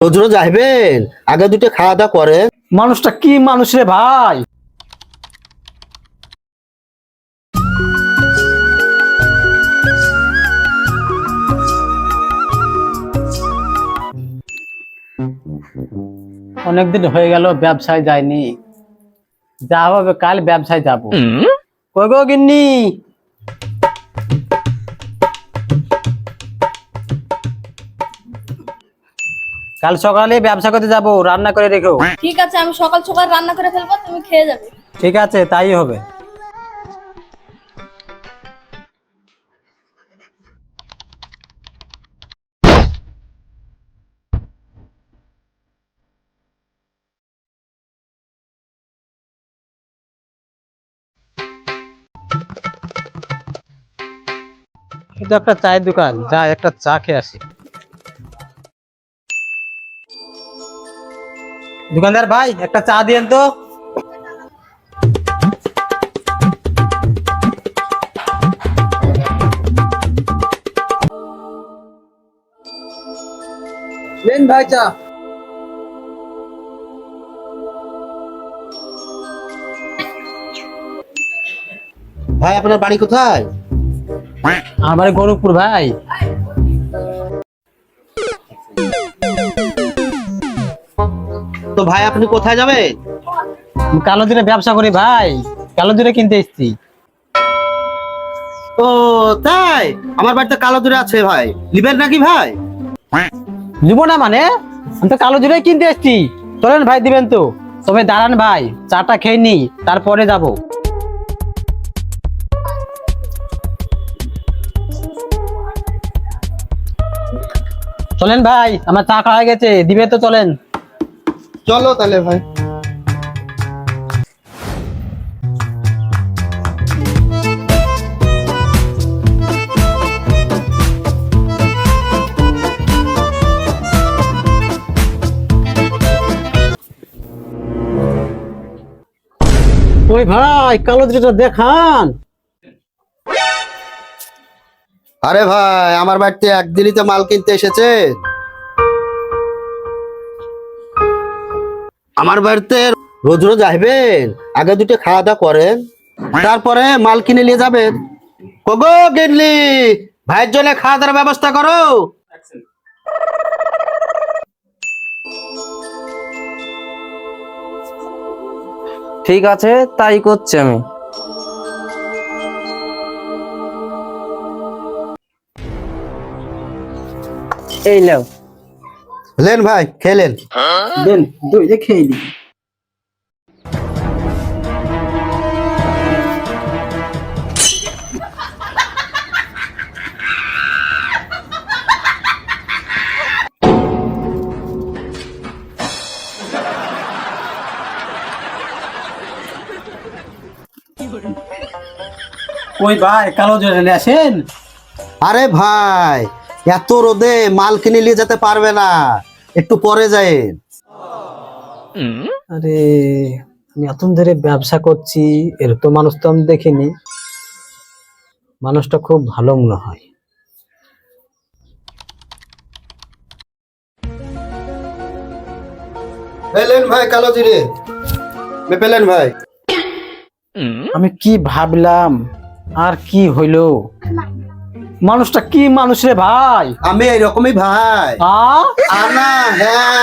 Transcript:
রোজ রোজ আসবেন? আগে দুটো খাওয়া দাওয়া করেন। মানুষটা কি মানুষ রে ভাই। অনেকদিন হয়ে গেল ব্যবসায় যায়নি, যা হবে কাল ব্যবসায় যাবো। কই গো গিন্নি, কাল সকালে ব্যবসা করতে যাবো, রান্না করে রেখো। ঠিক আছে, আমি সকাল সকাল রান্না করে ফেলবো, তুমি খেয়ে যাবে। ঠিক আছে, তাই হবে। এটা একটা চায়ের দোকান, যা একটা চা খেয়ে আসি। দোকানদার ভাই, একটা চা দিয়েন তো। लेन भाई चा। ভাই আপনার বাড়ি কোথায়? আমার বাড়ি গরুপুর ভাই। তো ভাই আপনি কোথায় যাবেন? আমি কালো জিরে ব্যবসা করি ভাই, কালো জিরে কিনতে এসেছি। ও তাই, আমার বাড়িতে কালো দূরে আছে ভাই, নিবেন নাকি ভাই? নিব না মানে, আমি তো কালো জিরে কিনতে এসেছি। চলেন ভাই, দিবেন তো? তবে দাঁড়ান ভাই, চাটা খেয়ে নি, তারপরে যাব। চলেন ভাই, আমার চা খাওয়া গেছে, দিবে তো? চলেন। চলো তাহলে ভাই। ওই ভাই, কালো জিরেটা দেখান। আরে ভাই, আমার বাড়িতে একদিনই তো মাল কিনতে এসেছে। আমার বাড়িতে রোজ রোজ আসবেন? আগে দুটো খাওয়া দাওয়া করেন, তারপরে মাল কিনে নিয়ে যাবেন। কগো গেনলি, ভাইয়ের জন্য খাওয়া দাওয়ার ব্যবস্থা করো। ঠিক আছে, তাই করছি আমি। এই নাও। লেন ভাই, খেলেন। দেন, দই দিয়ে খেয়ে নি। ওই ভাই, কালো জিরে নিয়ে আসেন। আরে ভাই, এত রোদে মাল কিনে নিয়ে যেতে পারবে না, একটু পরে যায়েন। আরে, আমি এত ধরে ব্যবসা করছি, এর তো মানুষ তো আমি দেখিনি। মানুষটা খুব ভালো মনে হয়। পেলেন ভাই কালো জিরে, পেলেন ভাই। আমি কি ভাবলাম আর কি হইলো। মানুষটা কি মানুষ রে ভাই। আমি এইরকমই ভাই। আ আনা হ্যাঁ।